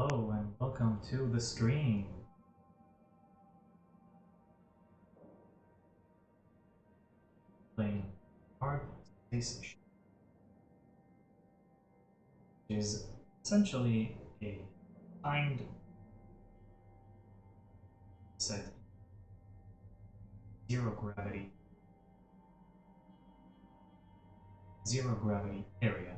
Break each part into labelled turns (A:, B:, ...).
A: Hello and welcome to the stream. Playing Hardspace, which is essentially a timed set zero gravity area.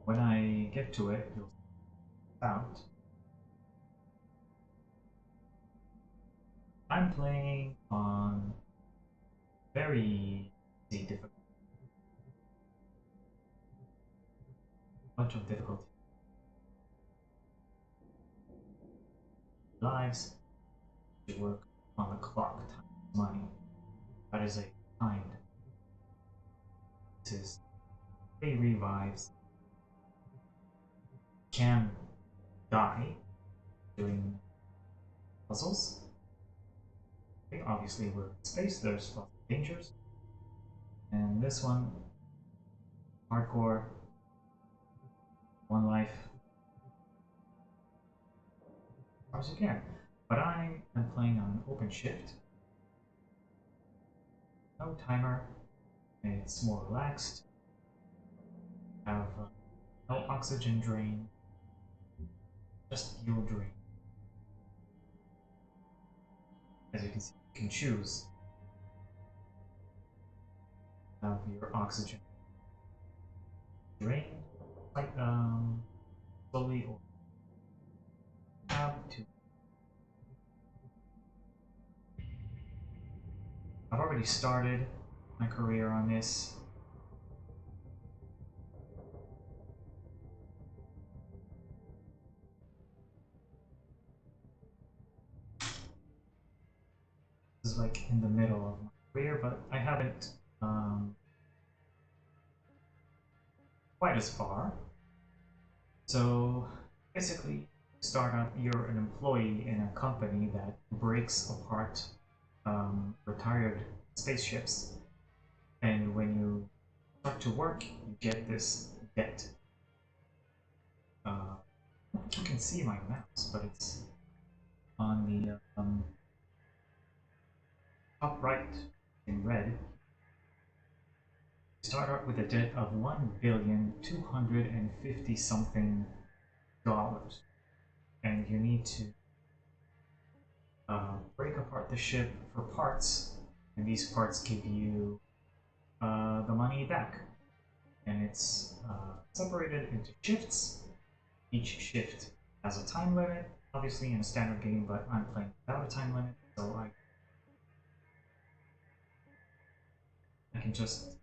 A: When I get to it, you'll find out. I'm playing on very difficult, bunch of difficulty lives to work on the clock time money. That is a timed. This is 3 revives. Can die doing puzzles. Okay, obviously we're in space, there's lots of dangers. And this one, hardcore, 1 life. As far as you can. But I am playing on an open shift. No timer. It's more relaxed. Have no oxygen drain. Just fuel drain. As you can see, you can choose have your oxygen drain like slowly or have to. I've already started my career on this. This is like in the middle of my career, but I haven't quite as far. So basically, start up, you're an employee in a company that breaks apart retired spaceships, and when you start to work, you get this debt. You can see my mouse, but it's on the top right in red. Start out with a debt of $1,250 something dollars, and you need to break apart the ship for parts, and these parts give you the money back. And it's separated into shifts. Each shift has a time limit, obviously in a standard game, but I'm playing without a time limit, so I can just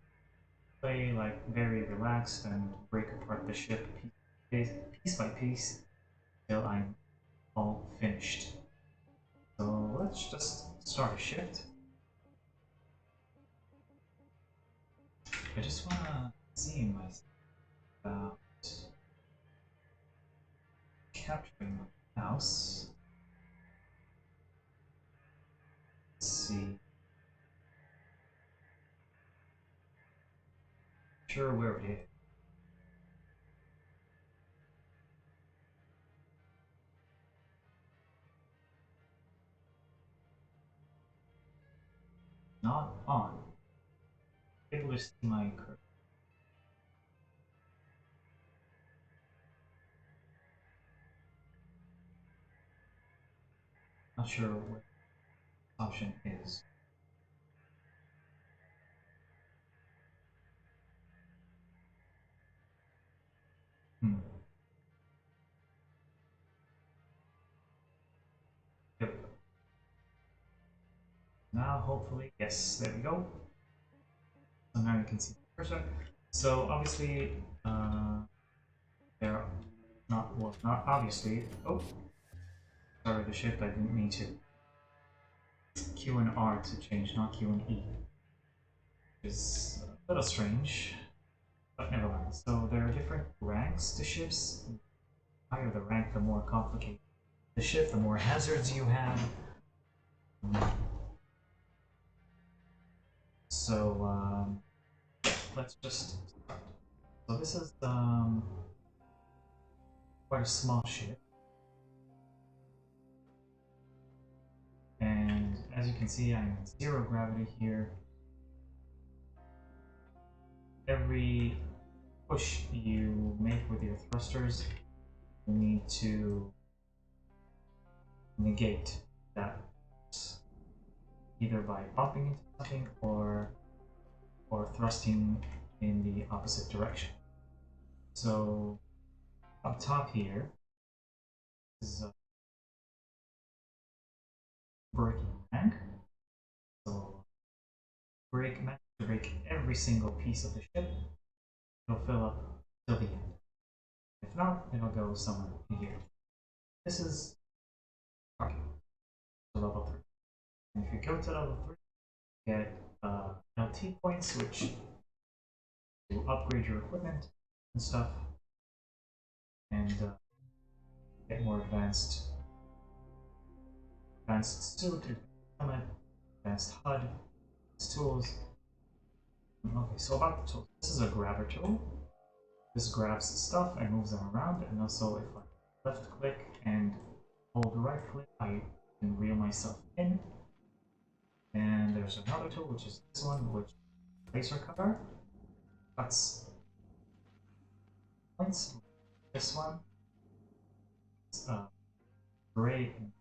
A: play like very relaxed and break apart the ship piece by piece till I'm all finished. So let's just start a shift. I just want to see myself about capturing my mouse. Let's see. Sure where it is. Not on. Able to see my cursor. Not sure what option is. Yep. Now hopefully, yes, there we go. So now you can see the cursor. So obviously, they're not, well, not obviously. Oh, sorry, the shift, I didn't mean to. Q and R to change, not Q and E. It's a little strange, but never mind. So there are different ranks to ships. The higher the rank, the more complicated the ship, the more hazards you have. So let's just start. So this is quite a small ship. And as you can see, I'm in 0 gravity here. Every push you make with your thrusters, you need to negate that either by bumping into something or thrusting in the opposite direction. So up top here is a braking rank. So manage to break every single piece of the ship. It'll fill up till the end. If not, it'll go somewhere in here. This is okay, to level 3. And if you go to level 3, you get LT points, which will upgrade your equipment and stuff, and get more advanced suit, helmet, advanced HUD, tools. Okay, so about the tools. This is a grabber tool. This grabs the stuff and moves them around, and also if I left click and hold right click, I can reel myself in. And there's another tool, which is this one, which is laser cutter. Cuts points. This one is gray, and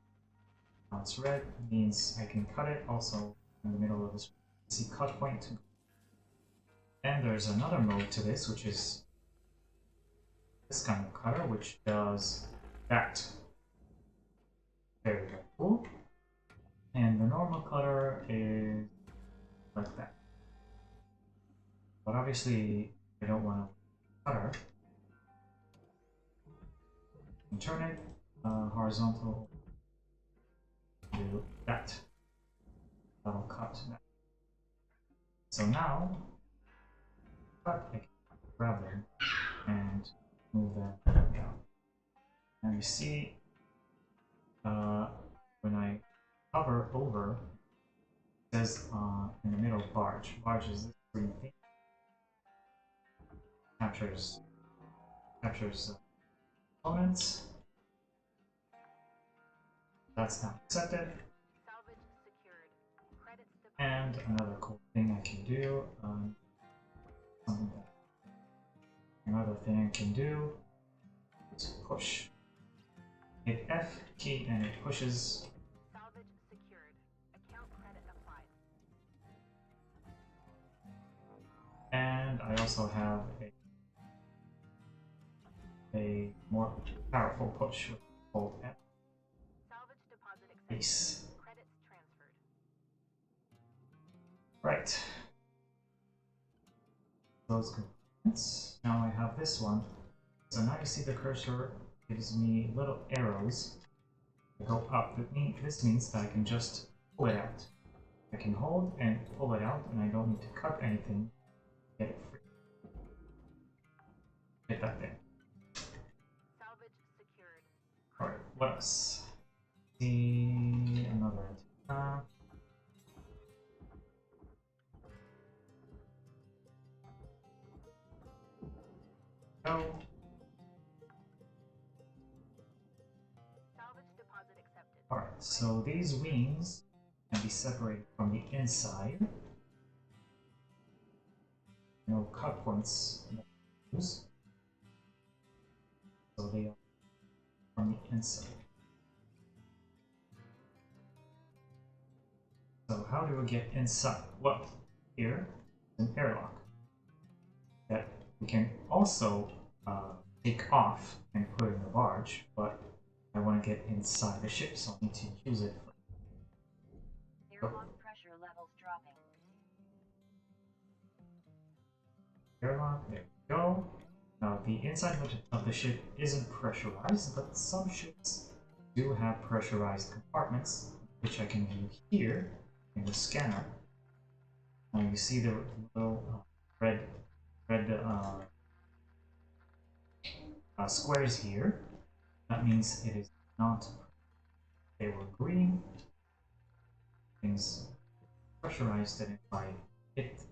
A: now it's red, means I can cut it also in the middle of the screen. See cut point. And there's another mode to this, which is this kind of cutter, which does that. Very, very cool. And the normal cutter is like that. But obviously, I don't want to cutter. And turn it horizontal. Do that. That'll cut that. So now, I can grab them and move them down. And you see, when I hover over, it says in the middle barge. Barge is this green thing. Captures components. That's now accepted.
B: Salvage secured. Credits deposited.
A: And another cool thing I can do, another thing I can do is push. Hit F key and it pushes.
B: Salvage secured. Account credit applied.
A: And I also have a more powerful push with hold F.
B: Salvage deposit accepted.
A: Nice.
B: Credits transferred.
A: Right. Those components. Now I have this one. So now you see the cursor gives me little arrows that go up. This means that I can just pull it out. I can hold and pull it out, and I don't need to cut anything to get it free. Get that there.
B: Salvage secured.
A: Alright, what else? See another antenna. Go.
B: Salvage deposit accepted.
A: Alright, so these wings can be separated from the inside. No cut points that I use. So they are from the inside. So how do we get inside? Well, here is an airlock that we can also take off and put in the barge, but I want to get inside the ship, so I need to use it.
B: Airlock pressure levels dropping.
A: Airlock, there we go. Now the inside of the ship isn't pressurized, but some ships do have pressurized compartments, which I can view here in the scanner. Now you see the little red squares here. That means it is not. They were green. Things pressurized, and if I hit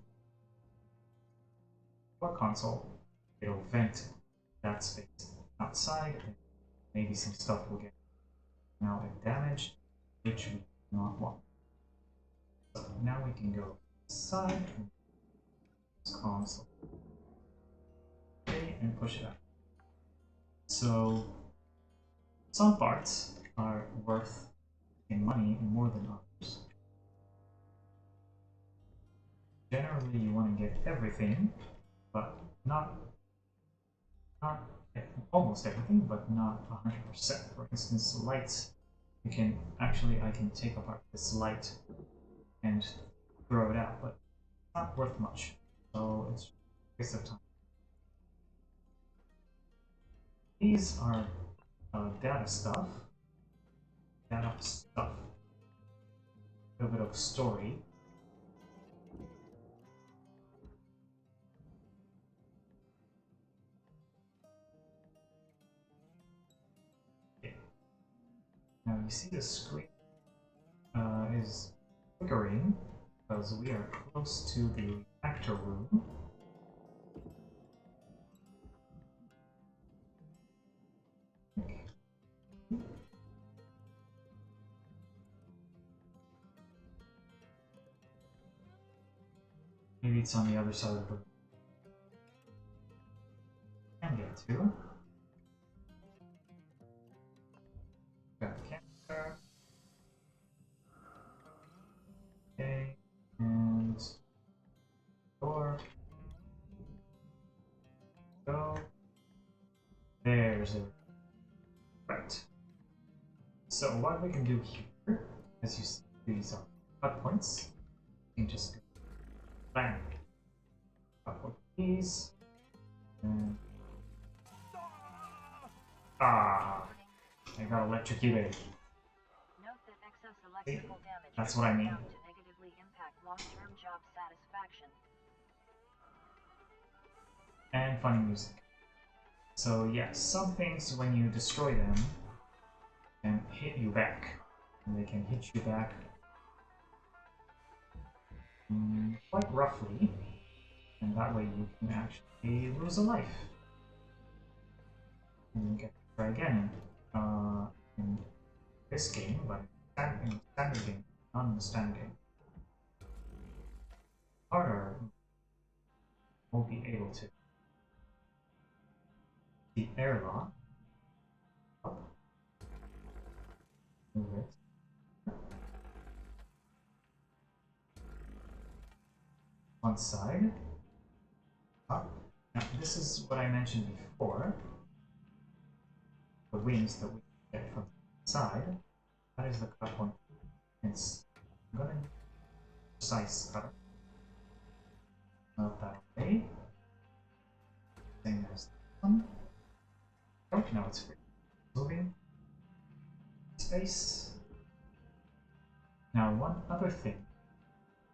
A: the console, it'll vent that space outside, and maybe some stuff will get now damaged, which we do not want. So now we can go inside and console. Okay, and push it out. So some parts are worth in money more than others. Generally, you want to get everything, but not almost everything, but not 100%. For instance, lights. You can actually, I can take apart this light and throw it out, but it's not worth much. So it's a waste of time. These are data stuff. A little bit of story. Okay. Now you see the screen is flickering because we are close to the reactor room. Maybe it's on the other side of the room. Can get to. Got the camera. Okay, and door. Go. There's a right. So what we can do here, as you see, these are cut points. You can just go bang. Up these. And I got electrocuted.
B: Note that excess electrical damage
A: That's what I mean.
B: found to negatively impact long-term job satisfaction.
A: And funny music. So yes, some things when you destroy them can hit you back. And they can hit you back quite roughly. And that way you can actually lose a life. And you get to try again in this game, but in the standard game, not in the standard game. Harder won't be able to. The airlock. Up. Move it. One side. Up. Now this is what I mentioned before. The wings that we get from the side. That is the cut point. It's I'm gonna precise cutter. Not that way. Same as this one. Oh, now it's free. Moving. Space. Now one other thing,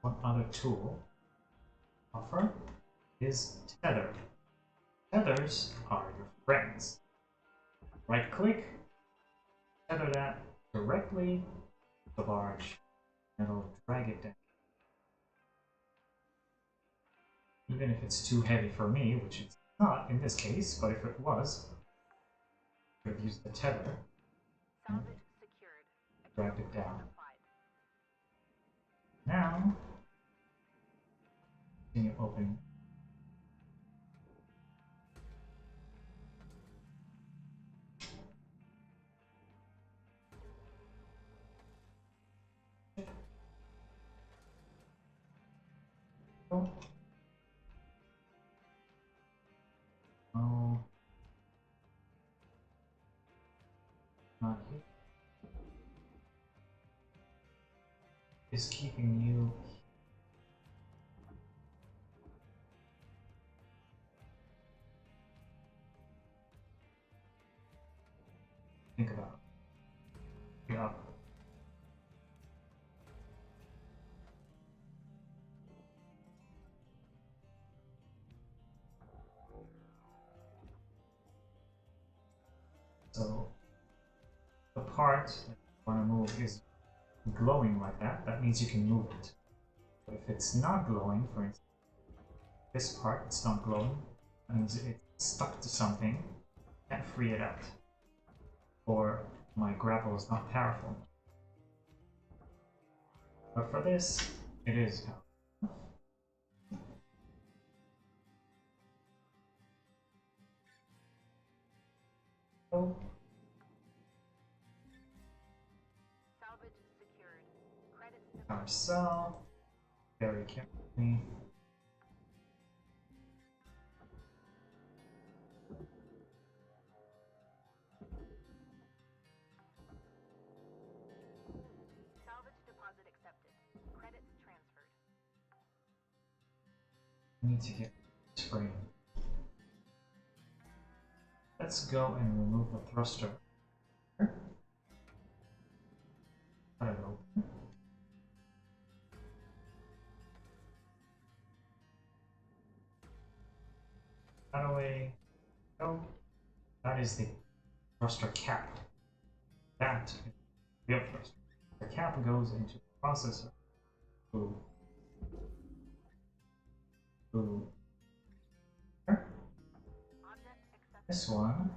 A: one other tool offer is tether. Tethers are your friends. Right click, tether that directly to the barge, and it'll drag it down. Even if it's too heavy for me, which it's not in this case, but if it was, I could have used the tether.
B: Salvage secured.
A: Dragged it down.
B: Applied.
A: Now, can you open? Oh. Oh. Not here. Is keeping you. Think about it. Yeah. So the part that you want to move is glowing like that. That means you can move it. But if it's not glowing, for instance, this part, it's not glowing, that means it's stuck to something, can't free it out. Or my grapple is not powerful. But for this, it is powerful. Oh.
B: Salvage secured. Credits
A: Our cell. Very carefully.
B: Salvage deposit accepted. Credits transferred.
A: I need to get spring. Let's go and remove the thruster. Cut it open. That away. Oh, that is the thruster cap. That is the real thruster. The cap goes into the processor. Ooh. Ooh.
B: Object accepted.
A: This one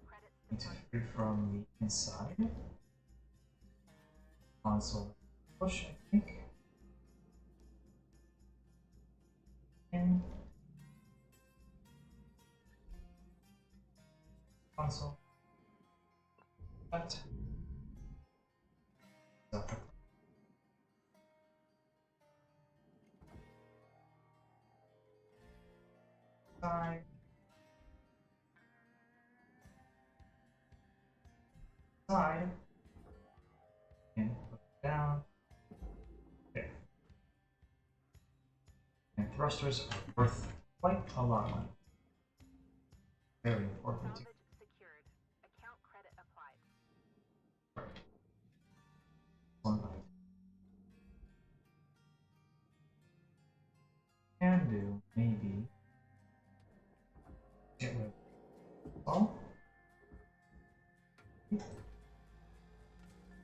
B: Credits
A: need to
B: deposit.
A: free from the inside. Console push, I think. In. Console. That. Side. Side. And put it down. There. And thrusters are worth quite a lot of money. Very important.
B: Salvage secured. Account credit applied.
A: One that I can do, maybe, get rid of all.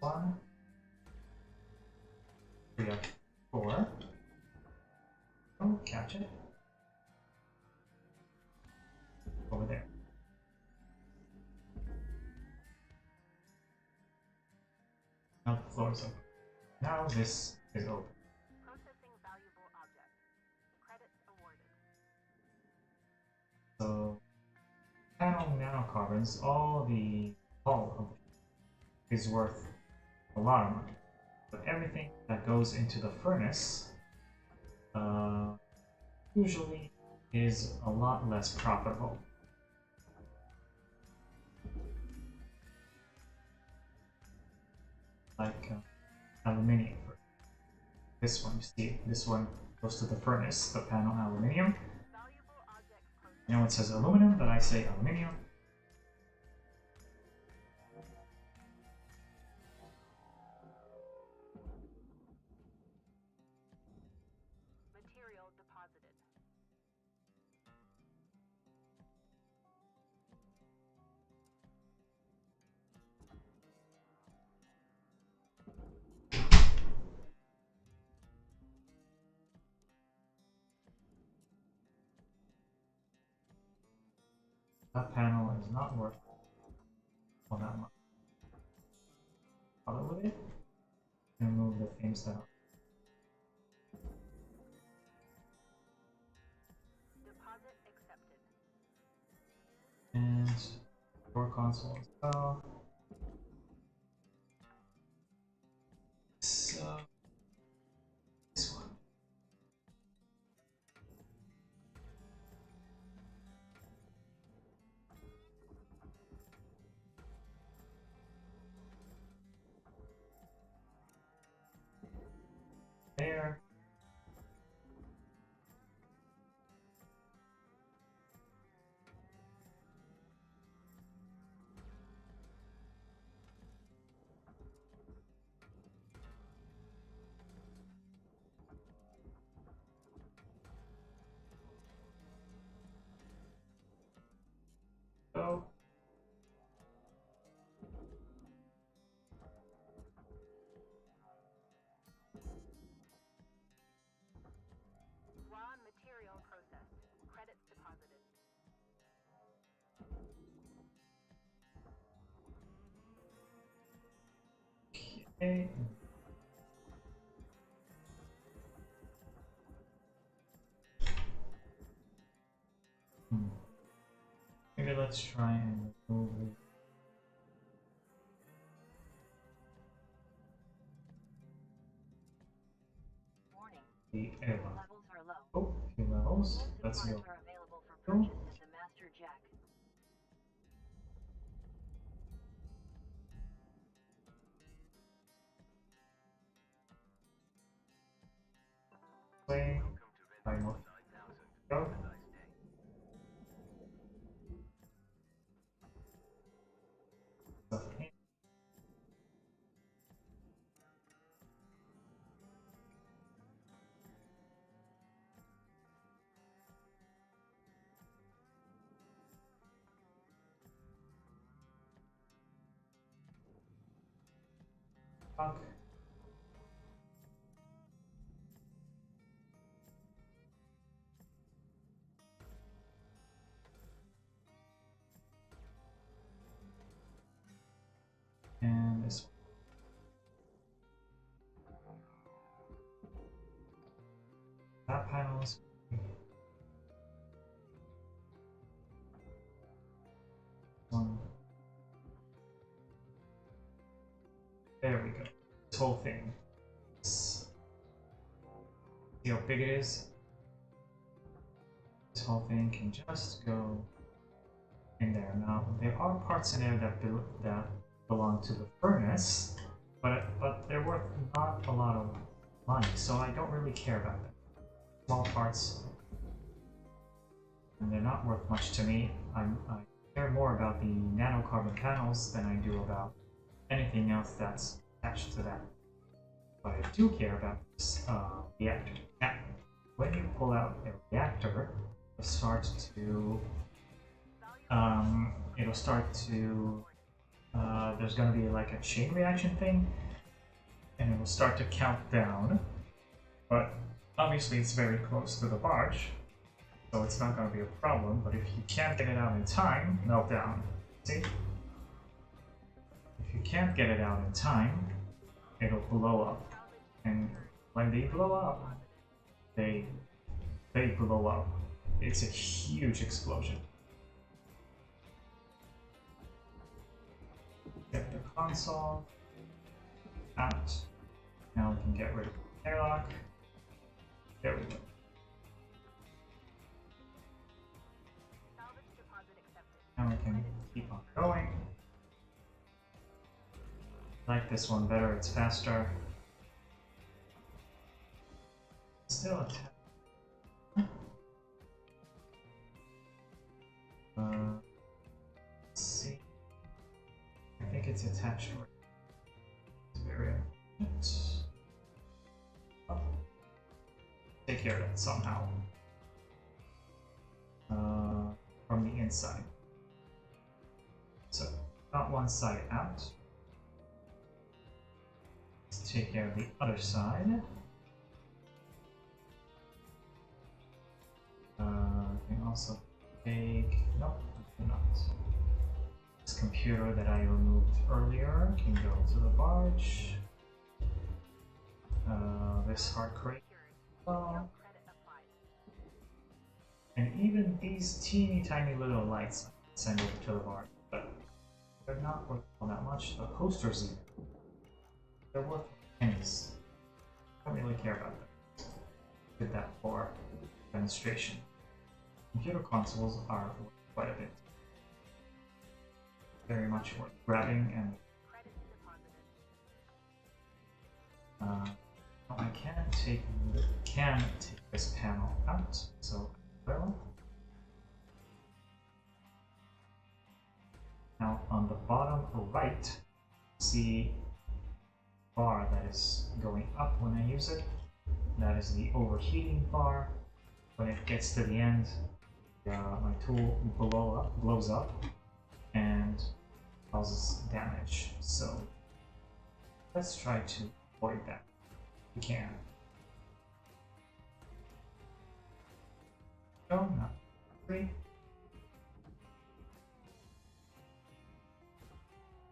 A: One, three, up, four. Oh, catch it. Over there. Now the floor is open. Now this is open.
B: Processing valuable object. Credits awarded.
A: So, panel nanocarbons, all of it is worth a lot of money. But everything that goes into the furnace usually is a lot less profitable. Like aluminium. This one, you see, this one goes to the furnace, the panel aluminium.
B: Valuable object processed.
A: You know it says aluminum, but I say aluminium.
B: Material deposited.
A: That panel is not worth all that much. Color with it and remove the things that are.
B: Deposit accepted.
A: And door console as well. So this one. There. Okay. Maybe let's try and remove
B: Warning.
A: the airlock.
B: Levels are low.
A: Oh, a few levels.
B: Most
A: Let's go.
B: components are available for purchase at the Master Jack.
A: Play. Try more. Go. Stuff in. Fuck. And this one. That panel's one. There we go. This whole thing. See how big it is? This whole thing can just go in there. Now, there are parts in there that belong to the furnace, but they're worth not a lot of money, so I don't really care about them. Small parts, and they're not worth much to me. I care more about the nanocarbon panels than I do about anything else that's attached to that. But I do care about this reactor. Now, when you pull out a reactor, it'll start to there's going to be like a chain reaction thing, and it will start to count down. But obviously it's very close to the barge, so it's not going to be a problem. But if you can't get it out in time, meltdown. See? If you can't get it out in time, it'll blow up. And when they blow up, they blow up. It's a huge explosion. Get the console out. Now we can get rid of the airlock. There we go.
B: Salvage deposit accepted.
A: Now we can keep on going. I like this one better, it's faster. Still attached. Let's see. I think it's attached right. It's very unfortunate. Oh. Take care of that somehow. From the inside. So, got one side out. Let's take care of the other side. I can also take. Nope, I cannot. This computer that I removed earlier can go to the barge. This hard crate.
B: Account credit applied.
A: And even these teeny tiny little lights I can send over to the barge, but they're not worth all that much. The posters even. They're worth pennies. I don't really care about them. Did that for demonstration. Computer consoles are worth quite a bit. Very much worth grabbing and
B: Credit deposited.
A: I can take this panel out, so well. Now on the bottom right, see bar that is going up when I use it. That is the overheating bar. When it gets to the end, my tool blows up and causes damage. So let's try to avoid that. We can. No, not 3.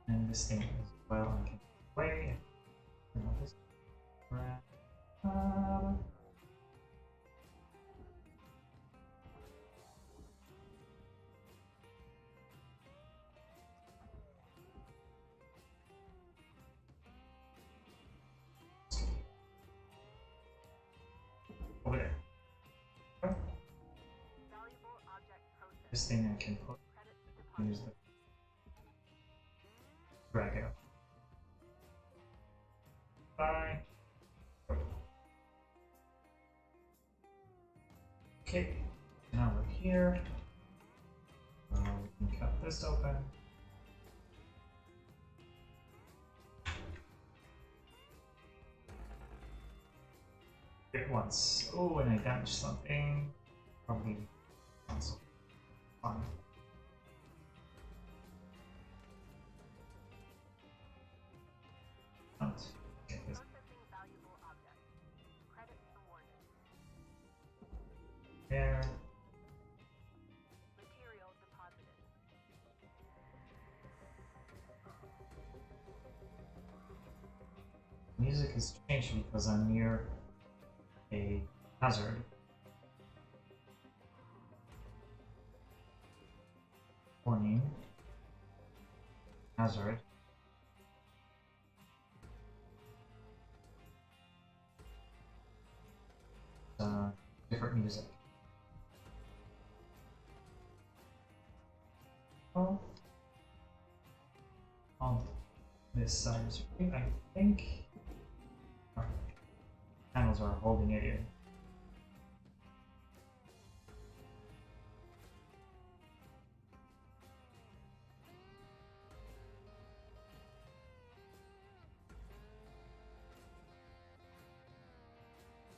A: And this thing as well, I can play. Over there.
B: Valuable object processed.
A: This thing I can put.
B: Credits
A: Use
B: deposited.
A: the drag it up. Bye. Okay, now we're here. We can cut this open. Hit once. Oh, and I damaged something. Probably console. Fine. Not get this.
B: Processing valuable object. Credits awarded.
A: There.
B: Material deposited.
A: Music is changing because I'm near a hazard. Warning. Hazard. Different music. Oh. On this side is free, I think. Oh. Panels are holding it in.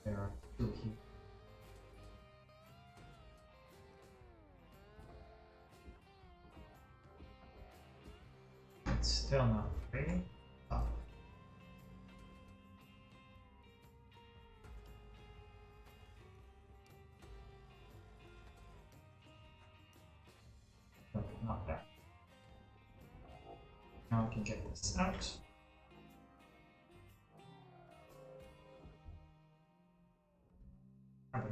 A: There are two here. It's still not free. Oh. No, not that. Now I can get this out. Have it.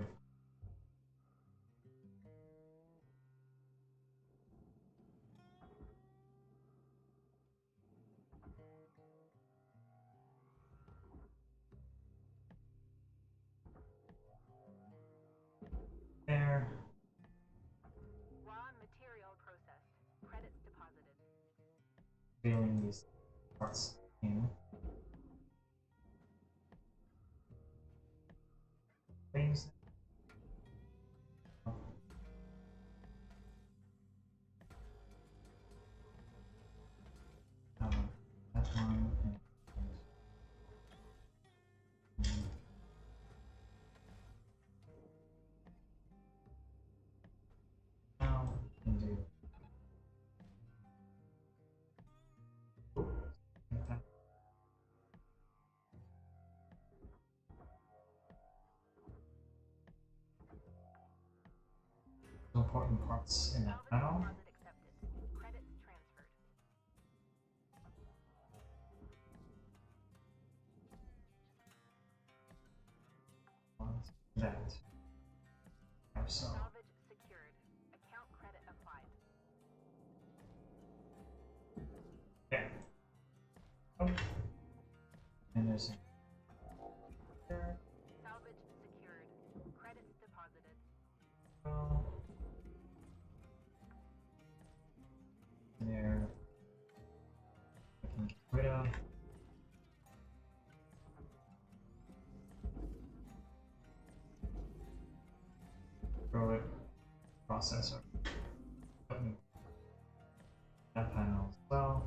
A: There.
B: Raw material processed. Credits deposited.
A: Filling these parts in. Things. That one. Now we can do. Like that. Important parts in that
B: Salvage
A: panel.
B: deposit accepted. Credits transferred.
A: That. So
B: Salvage secured. Account credit applied.
A: yeah. Oh. And there's there.
B: Salvage secured. Credits deposited.
A: Oh. There. I can get rid of. Throw it. Processor. That panel as well.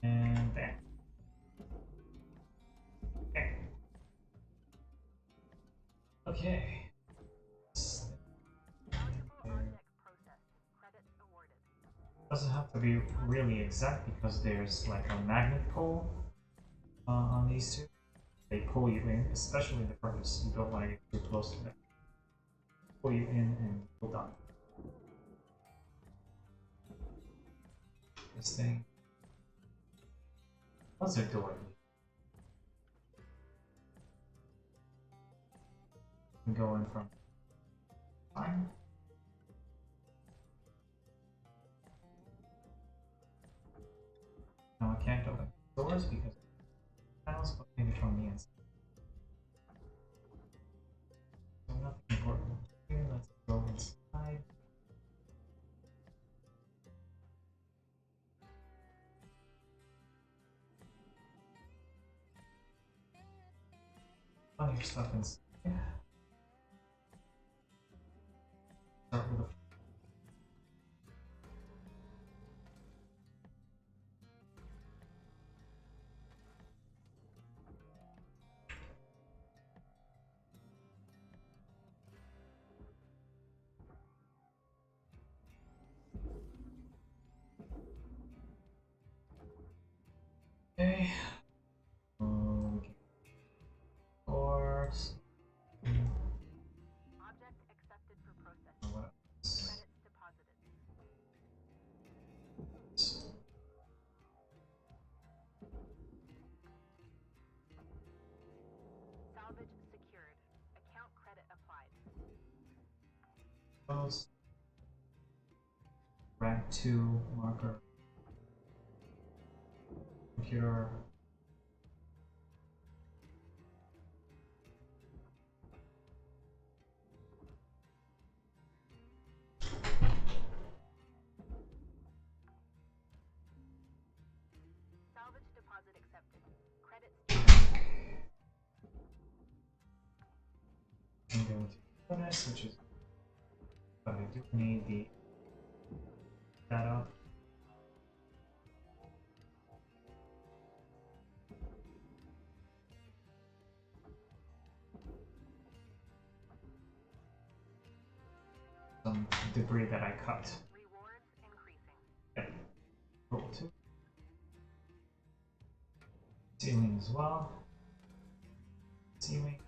A: And there. Okay. Okay.
B: Valuable object processed. Credits awarded.
A: Doesn't have to be really exact because there's like a magnet pull on these two. They pull you in, especially the furnace. You don't want to get too close to them. Pull you in and pull down. This thing. What's a door? I'm going from time. No, I can't open doors because panels, but maybe from the inside. So nothing important here. Let's go inside. Plenty of stuff inside. Start with a okay. Doors.
B: Object accepted for processing.
A: What else?
B: Credits deposited. Salvage secured. Account credit applied.
A: Close. Rank 2 marker. Computer.
B: Salvage deposit accepted. Credits.
A: I'm going to choppiness, which is, but I do need the data. Some debris that I cut.
B: Rewards increasing.
A: Yep. Roll 2. Ceiling as well. Ceiling.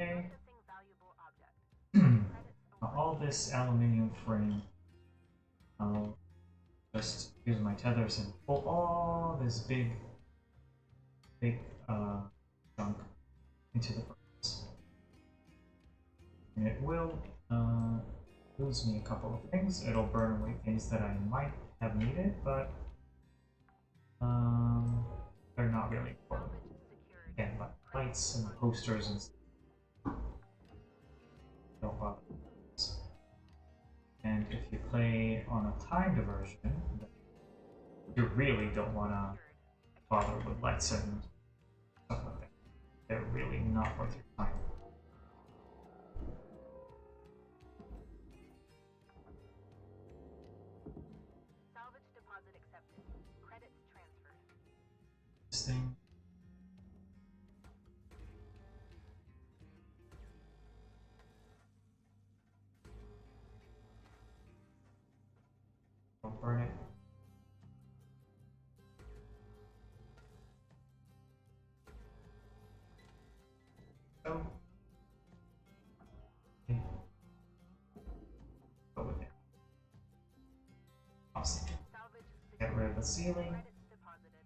A: Okay.
B: Processing valuable object.
A: Now all this aluminium frame, I'll just use my tethers and pull all this big chunk into the furnace. And it will lose me a couple of things. It'll burn away things that I might have needed, but they're not really important.
B: Salvage secured.
A: Again, like lights and posters and stuff. Don't bother. And if you play on a timed version, you really don't want to bother with lights and stuff like that. They're really not worth your time.
B: Salvage deposit accepted. Credits transferred.
A: This thing. Don't burn it. So. Okay. Go with it. Awesome.
B: Salvage
A: Get
B: secured.
A: rid of the ceiling.
B: Credits deposited.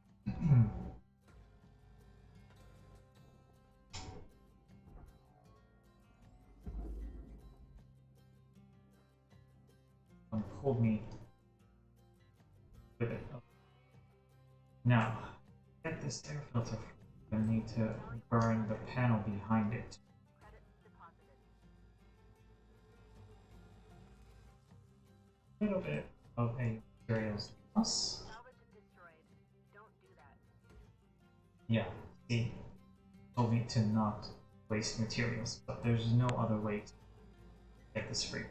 A: Pulled me with it. Now, get this air filter. I need to burn the panel behind it.
B: Credits deposited.
A: A little bit of a materials loss.
B: Salvage destroyed. Don't do that.
A: Yeah, see, told me to not waste materials, but there's no other way to get this free.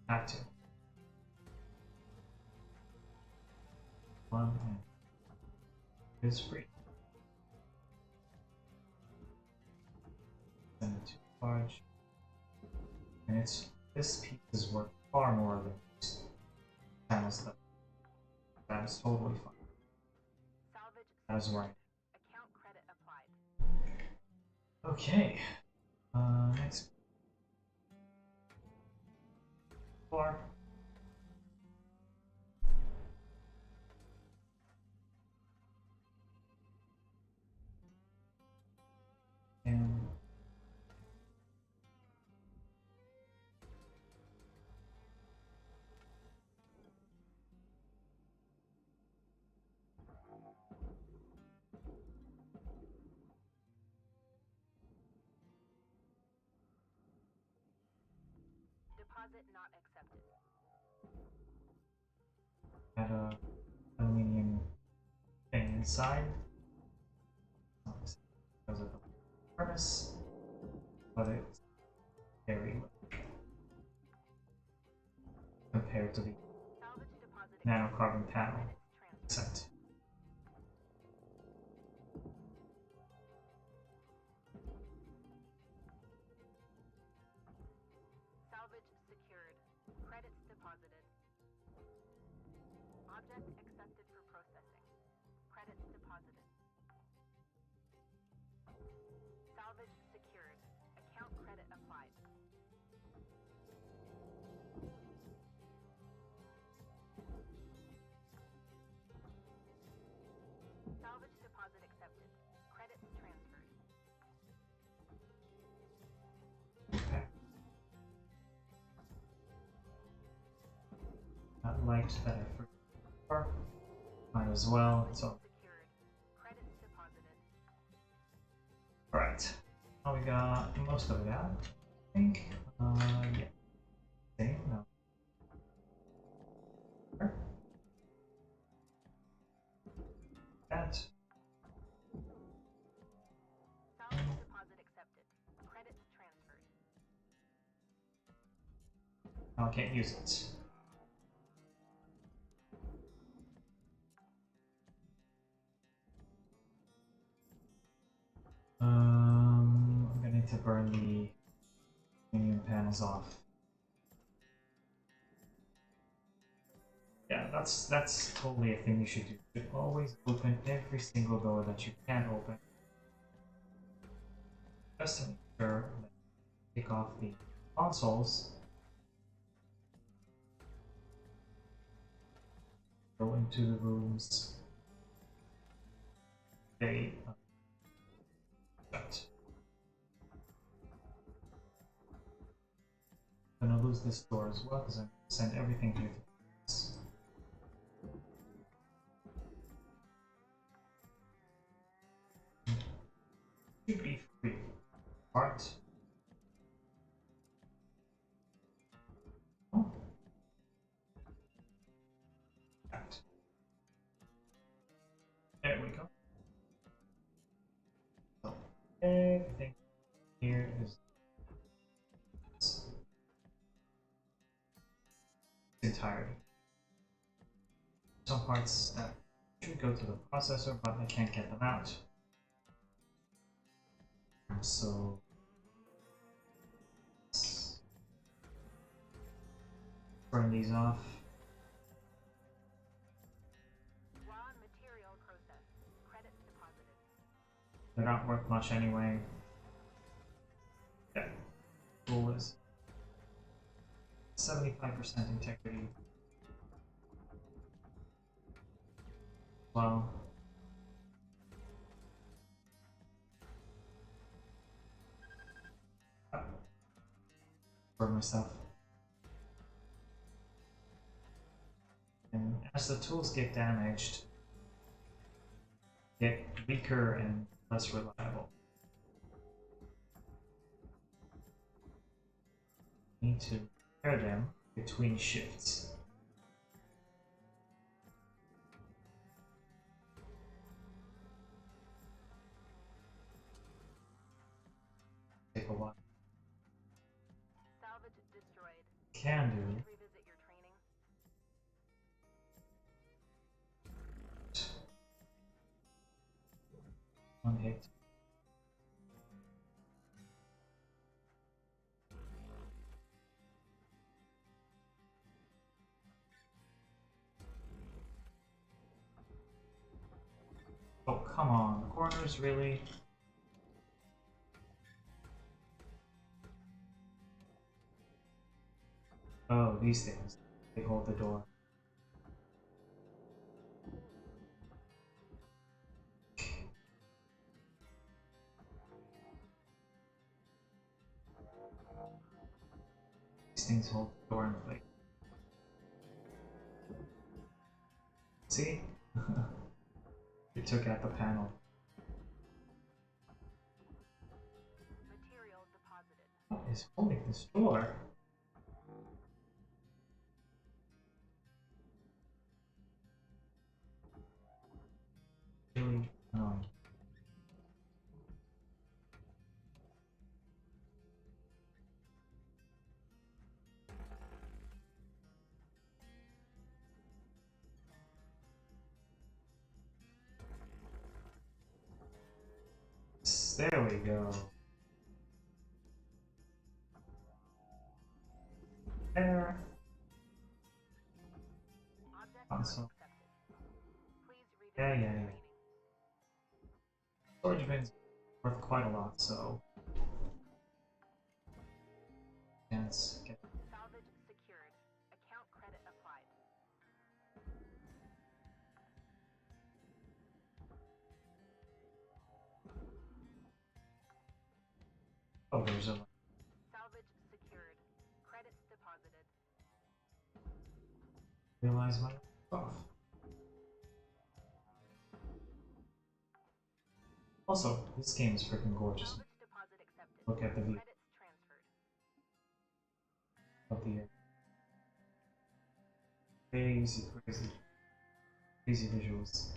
A: Had to. One and it is free. Send it to large. And it's this piece is worth far more than these panels that. That is totally fine.
B: Salvage
A: That is right.
B: account credit applied.
A: Okay. Next floor. And
B: Deposit not accepted.
A: add a aluminium thing inside. Because of the furnace, but it's very low compared to the
B: Salvage deposit
A: nanocarbon panel.
B: credits transferred.
A: Except
B: Salvage secured. Credits deposited. Object accepted for processing. Credits deposited. Salvage secured. Account credit applied. Salvage deposit accepted. Credits transferred.
A: okay. That light that I forgot. Might as well. So
B: Secured. Credits deposited.
A: alright. Now we got most of it out. I think. Yeah. Same, no. Sure. That.
B: Salvage deposit accepted. Credits transferred.
A: Now I can't use it. I'm gonna need to burn the aluminum panels off. Yeah, that's totally a thing you should do. You should always open every single door that you can open. Just to make sure that you take off the consoles. Go into the rooms. They shut. I'm gonna lose this door as well because I'm gonna send everything here to this. Should be free. Part. Oh. That. There we go. So everything here is entirety. Some parts that should go to the processor, but I can't get them out. So let's burn these off.
B: Raw material process. Credits deposited.
A: They're not worth much anyway. Yeah. Tool is 75% integrity. Well. For myself. And as the tools get damaged, get weaker and less reliable. Need to pair them between shifts. Take a while.
B: Salvage destroyed.
A: Can do.
B: Revisit your training.
A: One hit. Oh, come on. The corners, really? Oh, these things. They hold the door. These things hold the door in place. See? It took out the panel.
B: Material deposited.
A: What is holding this door? Really annoying. There we go. There.
B: Object
A: Console.
B: not accepted. Please read
A: Yeah,
B: the
A: yeah, yeah.
B: meaning.
A: Storage bins worth quite a lot, so let's get.
B: Salvage secured. Account credit applied.
A: Oh, there's a.
B: Salvage secured. Credits deposited.
A: Realize my off. Also, this game is freaking gorgeous.
B: Salvage deposit accepted.
A: Look at the view
B: Credits transferred.
A: of the crazy, crazy, crazy visuals.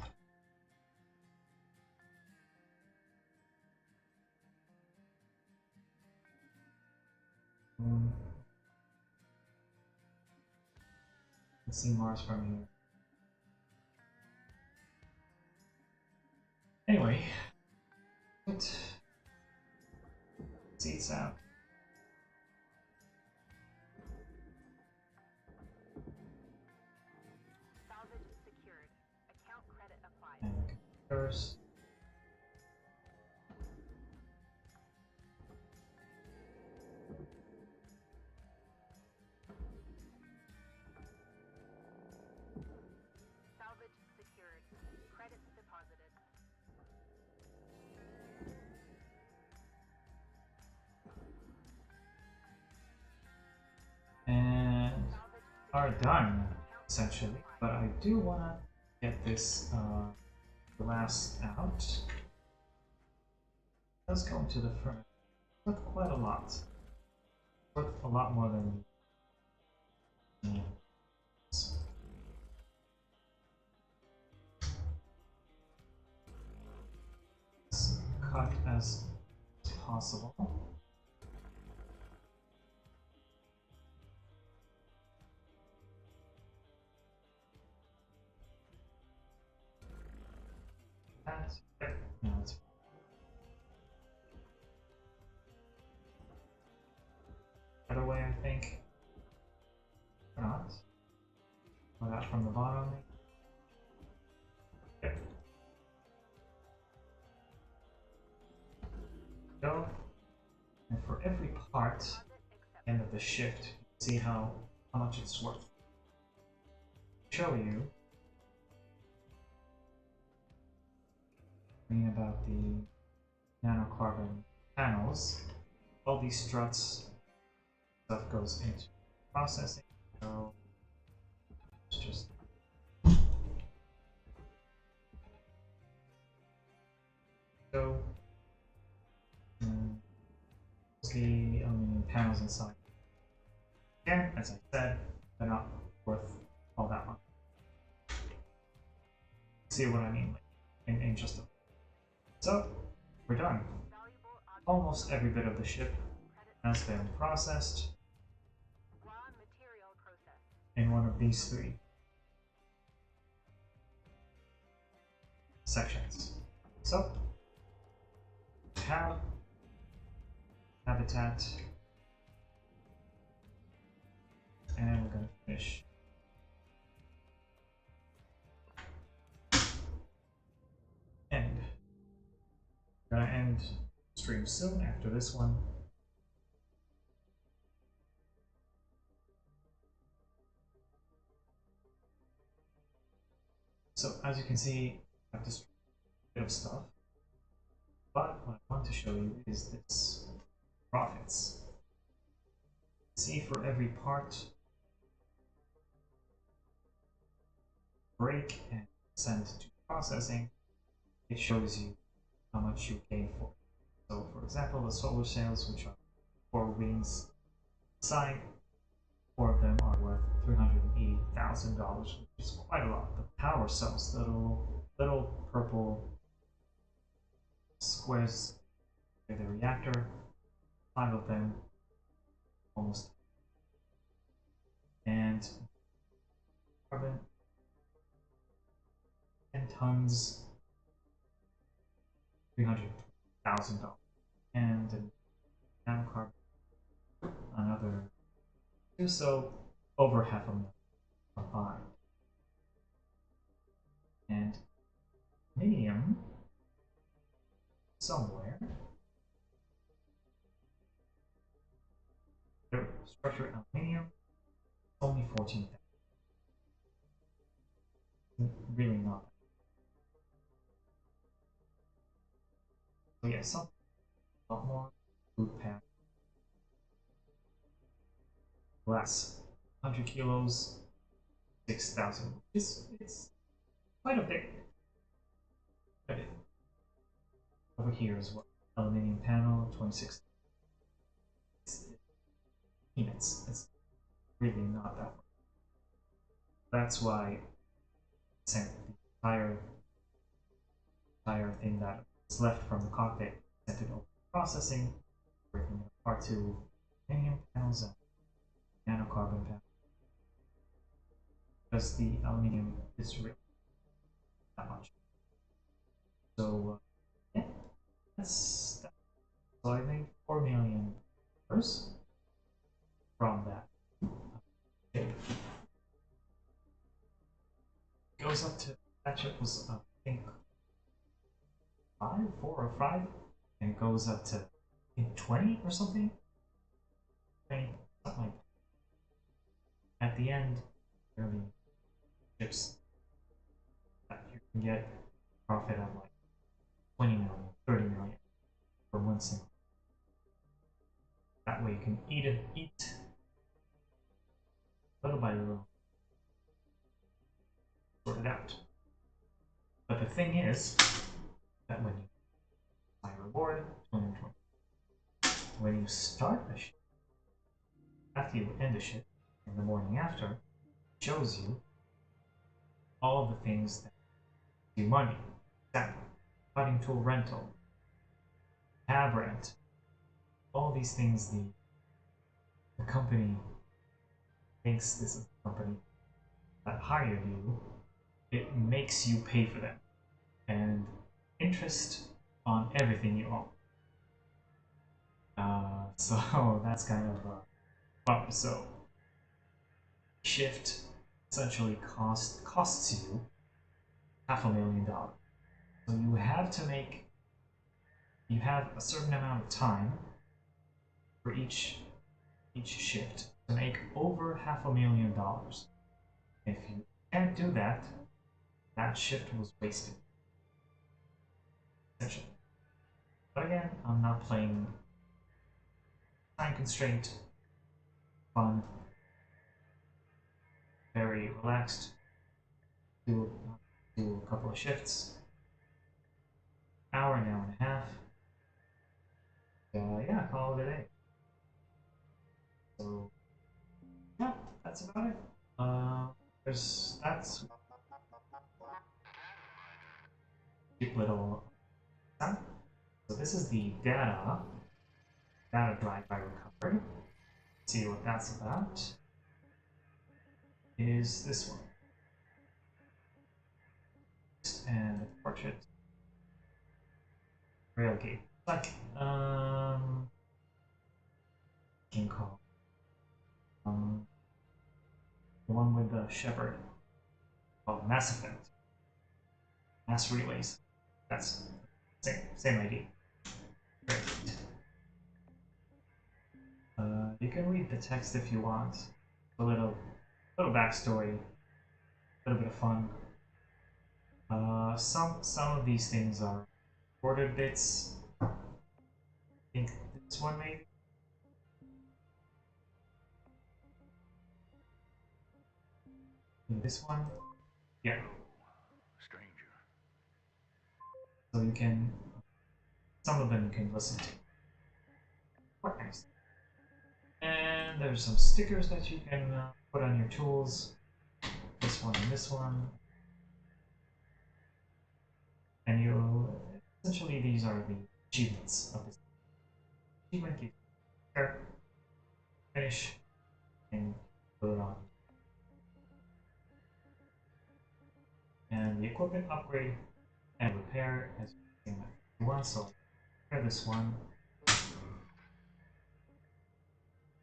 A: Let's see Mars from here. Anyway, let's see it's out.
B: Salvage secured. Account credit applied.
A: And first.
B: Salvage secured. Credits deposited.
A: And
B: Salvage
A: are
B: secured.
A: done,
B: Account
A: essentially.
B: credit
A: But
B: applied.
A: I do want to get this glass out. Let's go into the furnace. Worth quite a lot. Worth a lot more than. Yeah. Let's cut as possible. That's right. No, it's better way, I think. Or not. Or that from the bottom. Okay. Go. And for every part,
B: Deposit accepted.
A: end of the shift, see how much it's worth. Show you. About the nanocarbon panels, all these struts stuff goes into processing. So it's just so mostly aluminum panels inside. Again, as I said, they're not worth all that much. See what I mean in just a. So we're done.
B: Valuable object.
A: Almost every bit of the ship
B: Credits
A: has been processed
B: raw material processed.
A: in one of these three sections. So, have habitat, and we're going to finish. End. We're going to end stream soon after this one. So as you can see, I've destroyed a bit of stuff. But what I want to show you is this profits. See, for every part break and send to processing, it shows you how much you gain for it. So for example, the solar sails, which are 4 wings side, 4 of them are worth $380,000, which is quite a lot. The power cells, little purple squares, the reactor, 5 of them, almost. And carbon, 10 tons, $300,000. And nanocarbon, another 2, so over $500,000 combined. And aluminium, somewhere, structured aluminium, only 14,000. Really not. So yeah, some a lot more. Food pack. Glass, 100 kilos, 6,000. It's quite a bit. Over here as well. Aluminium panel, 26. It's peanuts. It's really not that much. That's why the entire thing that is left from the cockpit sent it over processing, breaking it apart to aluminium panels and nanocarbon panels. Because the aluminium is really that much. So yeah, that's that. So I made $4 million from that. It goes up to, that chip was I think 4 or 5, and it goes up to 20 or something. 20, something like that. At the end, there will be chips that you can get profit of like 20 million, 30 million for one single. That way you can eat little by little, sort it out. But the thing is that when you buy reward, 220, when you start a shift, after you end the shift, in the morning after, it shows you all of the things that do money. Example, cutting tool rental, cab rent, all these things the company thinks this is the company that hired you, it makes you pay for them. And interest on everything you own. So that's kind of a bummer. So shift essentially costs you $500,000. So you have a certain amount of time for each shift to make over $500,000. If you can't do that, that shift was wasted. Essentially. But again, I'm not playing time constraint, fun, very relaxed. Do a couple of shifts, hour and a half. Yeah, call it a day. So yeah, that's about it. That's cute little sound. So this is the data drive I recovered. See what that's about. Is this one. And the portrait. Railgate. Like King Kong. The one with the shepherd. Called Mass Effect. Mass Relays. That's same idea. Great. You can read the text if you want. A little backstory, a little bit of fun. Some of these things are ordered bits. I think this one maybe. This one, yeah.
C: Stranger.
A: So you can, some of them you can listen to. Quite nice. And there's some stickers that you can put on your tools. This one and this one. And you essentially these are the achievements of this. Achievement gives you finish and put it on. And the equipment upgrade and repair as you want. So repair this one.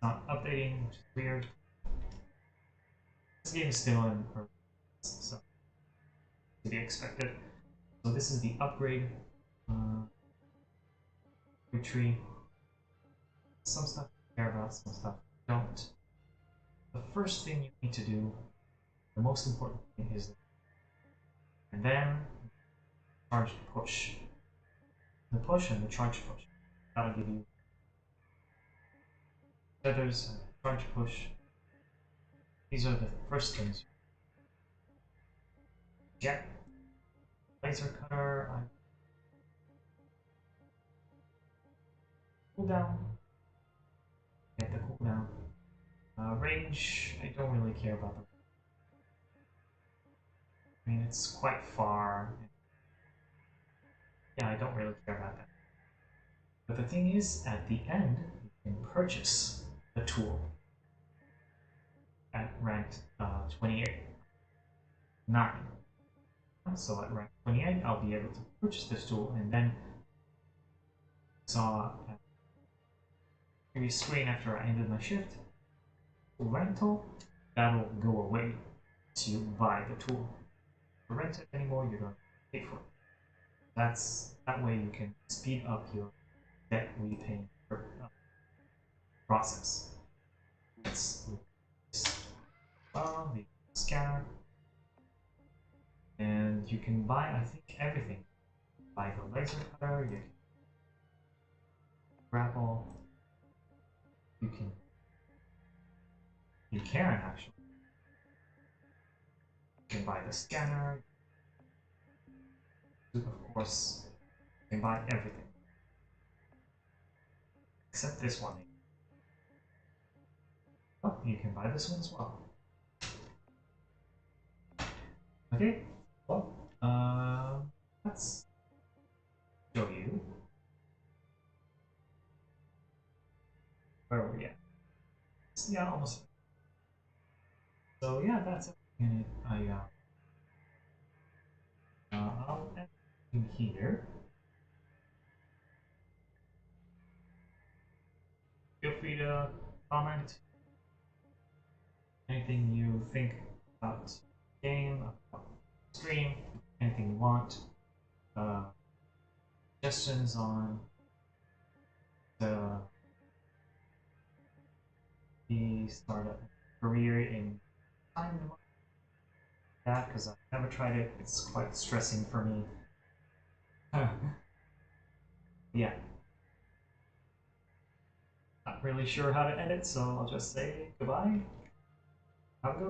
A: Not updating, which is weird. This game is still in early access, so to be expected. So this is the upgrade tree. Some stuff you care about, some stuff you don't. The first thing you need to do, the most important thing is, and then charge push. The push and the charge push. That'll give you feathers and charge push. These are the first things. Jet, laser cutter, cooldown. Get the cooldown. Range, I don't really care about the. I mean, it's quite far. Yeah, I don't really care about that. But the thing is, at the end, you can purchase the tool at rank 28. 9. So at rank 28, I'll be able to purchase this tool, and then saw at the previous screen after I ended my shift, rental, that'll go away once you buy the tool. If you rent it anymore, you're going to pay for it. That way you can speed up your debt repaying process. That's the scanner, and you can buy, I think, everything. Buy the laser cutter, you can grapple, you can actually. You can buy the scanner, of course, you can buy everything. Except this one. Oh, you can buy this one as well. Okay, well, let's show you where are we at. Yeah, almost. So yeah, that's everything I'll end in here. Feel free to comment anything you think about the game, about the stream, anything you want. Suggestions on the startup career in time that, because I've never tried it. It's quite stressing for me. Yeah. Not really sure how to end it, so I'll just say goodbye. Have a good one.